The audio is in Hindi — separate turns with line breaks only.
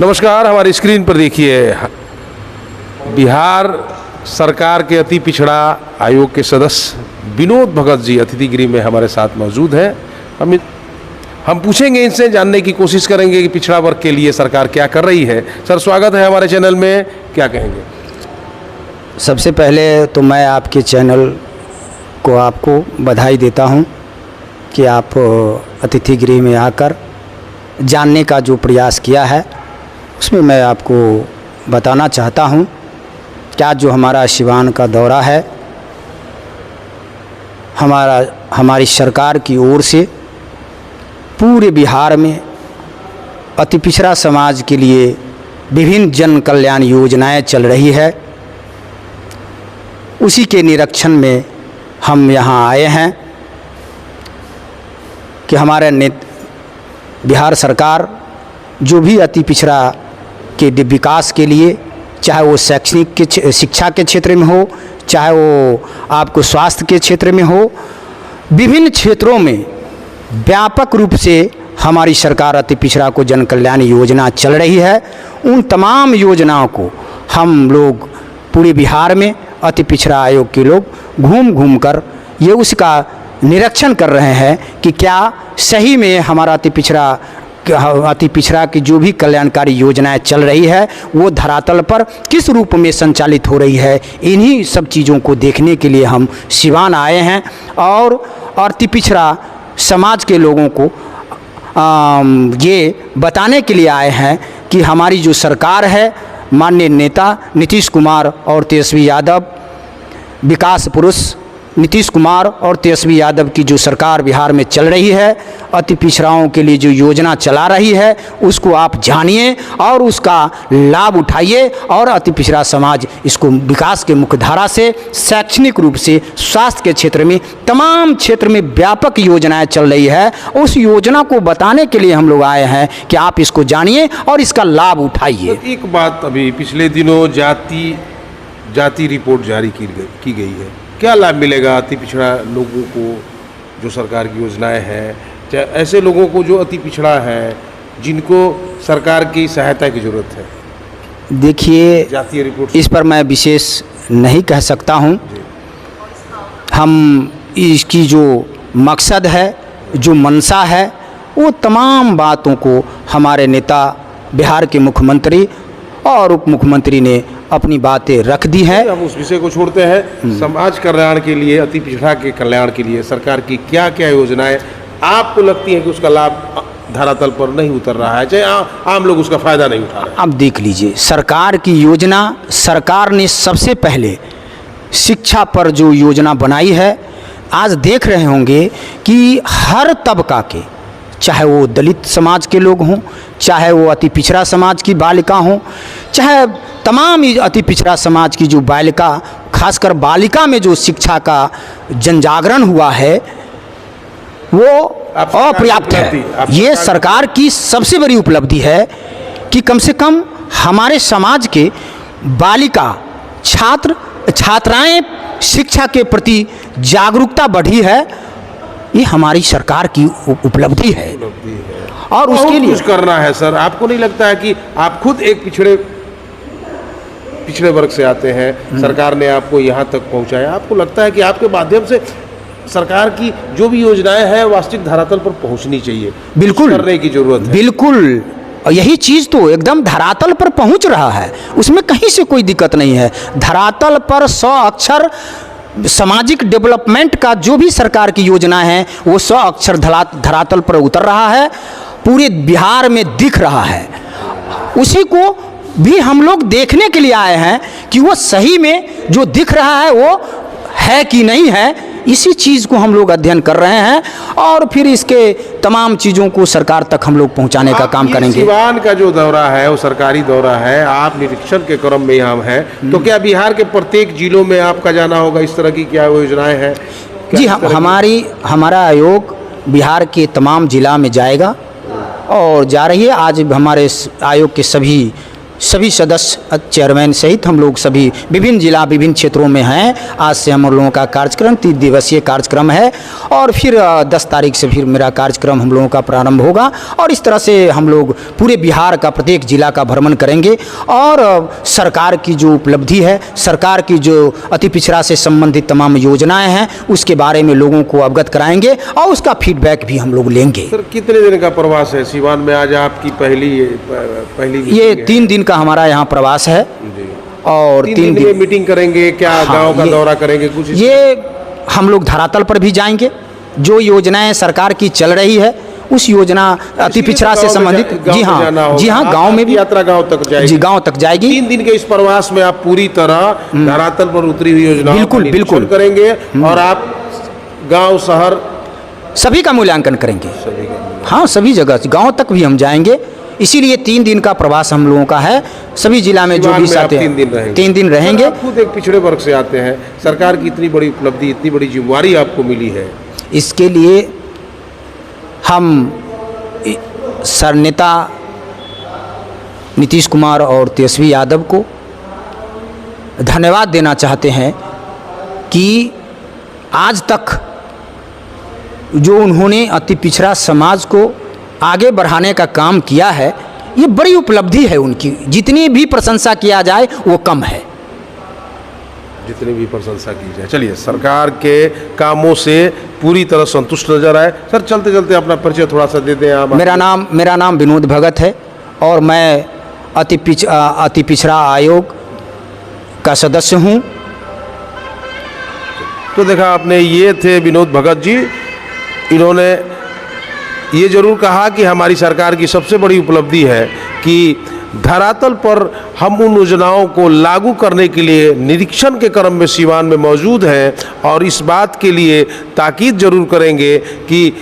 नमस्कार, हमारी स्क्रीन पर देखिए बिहार सरकार के अति पिछड़ा आयोग के सदस्य विनोद भगत जी अतिथि गृह में हमारे साथ मौजूद हैं। हम पूछेंगे इनसे, जानने की कोशिश करेंगे कि पिछड़ा वर्ग के लिए सरकार क्या कर रही है। सर, स्वागत है हमारे चैनल में, क्या कहेंगे?
सबसे पहले तो मैं आपके चैनल को आपको बधाई देता हूं कि आप अतिथि गृह में आकर जानने का जो प्रयास किया है उसमें मैं आपको बताना चाहता हूं कि आज जो हमारा सिवान का दौरा है, हमारी सरकार की ओर से पूरे बिहार में अति पिछड़ा समाज के लिए विभिन्न जन कल्याण योजनाएं चल रही है। उसी के निरीक्षण में हम यहाँ आए हैं कि हमारे बिहार सरकार जो भी अति पिछड़ा के विकास के लिए, चाहे वो शैक्षणिक के शिक्षा के क्षेत्र में हो, चाहे वो आपको स्वास्थ्य के क्षेत्र में हो, विभिन्न क्षेत्रों में व्यापक रूप से हमारी सरकार अति पिछड़ा को जन कल्याण योजना चल रही है। उन तमाम योजनाओं को हम लोग पूरे बिहार में अति पिछड़ा आयोग के लोग घूम घूम कर ये उसका निरीक्षण कर रहे हैं कि क्या सही में हमारा अति पिछड़ा की जो भी कल्याणकारी योजनाएं चल रही है वो धरातल पर किस रूप में संचालित हो रही है। इन्हीं सब चीज़ों को देखने के लिए हम सिवान आए हैं और अति पिछड़ा समाज के लोगों को ये बताने के लिए आए हैं कि हमारी जो सरकार है, माननीय नेता नीतीश कुमार और तेजस्वी यादव, विकास पुरुष नीतीश कुमार और तेजस्वी यादव की जो सरकार बिहार में चल रही है, अति पिछड़ाओं के लिए जो योजना चला रही है उसको आप जानिए और उसका लाभ उठाइए और अति पिछड़ा समाज इसको विकास के मुख्यधारा से, शैक्षणिक रूप से, स्वास्थ्य के क्षेत्र में, तमाम क्षेत्र में व्यापक योजनाएं चल रही है। उस योजना को बताने के लिए हम लोग आए हैं कि आप इसको जानिए और इसका लाभ उठाइए।
एक बात, अभी पिछले दिनों जाति रिपोर्ट जारी की गई है, क्या लाभ मिलेगा अति पिछड़ा लोगों को जो सरकार की योजनाएं हैं, चाहे ऐसे लोगों को जो अति पिछड़ा है जिनको सरकार की सहायता की ज़रूरत है?
देखिए,
जातीय रिपोर्ट
इस पर मैं विशेष नहीं कह सकता हूं। हम इसकी जो मकसद है, जो मंशा है, वो तमाम बातों को हमारे नेता बिहार के मुख्यमंत्री और उप मुख्यमंत्री ने अपनी बातें रख दी हैं।
हम उस विषय को छोड़ते हैं। समाज कल्याण के लिए, अति पिछड़ा के कल्याण के लिए सरकार की क्या क्या योजनाएं आपको लगती है कि उसका लाभ धरातल पर नहीं उतर रहा है, चाहे आम लोग उसका फायदा नहीं उठा रहे?
अब देख लीजिए, सरकार की योजना, सरकार ने सबसे पहले शिक्षा पर जो योजना बनाई है, आज देख रहे होंगे कि हर तबका के, चाहे वो दलित समाज के लोग हों, चाहे वो अति पिछड़ा समाज की बालिका हों, चाहे तमाम अति पिछड़ा समाज की जो बालिका, खासकर बालिका में जो शिक्षा का जनजागरण हुआ है वो अपर्याप्त है। ये सरकार की सबसे बड़ी उपलब्धि है कि कम से कम हमारे समाज के बालिका, छात्राएं शिक्षा के प्रति जागरूकता बढ़ी है। ये हमारी सरकार की उपलब्धि है और उसके लिए
कुछ करना है। सर, आपको नहीं लगता है कि आप खुद एक पिछड़े वर्ग से आते हैं, सरकार ने आपको यहाँ तक पहुँचाया, आपको लगता है कि आपके माध्यम से सरकार की जो भी योजनाएं हैं वास्तविक धरातल पर पहुँचनी चाहिए?
बिल्कुल
करने की जरूरत है।
बिल्कुल, और यही चीज़ तो एकदम धरातल पर पहुँच रहा है, उसमें कहीं से कोई दिक्कत नहीं है। धरातल पर 100 अक्षर सामाजिक डेवलपमेंट का जो भी सरकार की योजना है वो 100 अक्षर धरातल पर उतर रहा है, पूरे बिहार में दिख रहा है। उसी को भी हम लोग देखने के लिए आए हैं कि वो सही में जो दिख रहा है वो है कि नहीं है। इसी चीज़ को हम लोग अध्ययन कर रहे हैं और फिर इसके तमाम चीज़ों को सरकार तक हम लोग पहुंचाने का काम करेंगे।
सिवान का जो दौरा है वो सरकारी दौरा है, आप निरीक्षण के क्रम में यहाँ हैं, तो क्या बिहार के प्रत्येक जिलों में आपका जाना होगा? इस तरह की क्या योजनाएं हैं?
जी हाँ, हमारा आयोग बिहार के तमाम जिला में जाएगा और जा रही है। आज हमारे आयोग के सभी सभी सदस्य चेयरमैन सहित हम लोग सभी विभिन्न जिला विभिन्न क्षेत्रों में हैं। आज से हम लोगों का कार्यक्रम 3 दिवसीय कार्यक्रम है और फिर 10 तारीख से फिर मेरा कार्यक्रम हम लोगों का प्रारंभ होगा और इस तरह से हम लोग पूरे बिहार का प्रत्येक जिला का भ्रमण करेंगे और सरकार की जो उपलब्धि है, सरकार की जो अति पिछड़ा से संबंधित तमाम योजनाएं हैं उसके बारे में लोगों को अवगत कराएंगे और उसका फीडबैक भी हम लोग लेंगे।
सर कितने दिन का प्रवास है सीवान में? आज आपकी पहली
ये 3 दिन का हमारा यहाँ प्रवास है
जी।
और 3 दिन
में मीटिंग करेंगे क्या?
हाँ,
गांव का दौरा करेंगे कुछ?
ये हम लोग धरातल पर भी जाएंगे, जो योजनाएं सरकार की चल रही है उस योजना अति पिछड़ा से संबंधित जी हाँ गांव में भी
यात्रा गांव तक जाएगी।
जी गांव तक जाएगी।
3 दिन के इस प्रवास में आप पूरी तरह धरातल पर उतरी हुई योजनाओं का
बिल्कुल
निरीक्षण करेंगे और आप गांव शहर
सभी का मूल्यांकन करेंगे। हाँ सभी जगह गांव तक भी हम जाएंगे, इसीलिए 3 दिन का प्रवास हम लोगों का है। सभी जिला में जो भी साथ 3 दिन रहेंगे।
आप खुद एक पिछड़े वर्ग से आते हैं, सरकार की इतनी बड़ी उपलब्धि, इतनी बड़ी जिम्मेवारी आपको मिली है,
इसके लिए हम सर नेता नीतीश कुमार और तेजस्वी यादव को धन्यवाद देना चाहते हैं कि आज तक जो उन्होंने अति पिछड़ा समाज को आगे बढ़ाने का काम किया है, ये बड़ी उपलब्धि है उनकी। जितनी भी प्रशंसा किया जाए वो कम है।
जितनी भी प्रशंसा की जाए। चलिए, सरकार के कामों से पूरी तरह संतुष्ट नजर आए। सर चलते चलते अपना परिचय थोड़ा सा दे दें आप।
मेरा नाम विनोद भगत है और मैं अति पिछड़ा आयोग का सदस्य हूँ।
तो देखा आपने, ये थे विनोद भगत जी। इन्होंने ये जरूर कहा कि हमारी सरकार की सबसे बड़ी उपलब्धि है कि धरातल पर हम उन योजनाओं को लागू करने के लिए निरीक्षण के क्रम में सीवान में मौजूद हैं और इस बात के लिए ताकीद जरूर करेंगे कि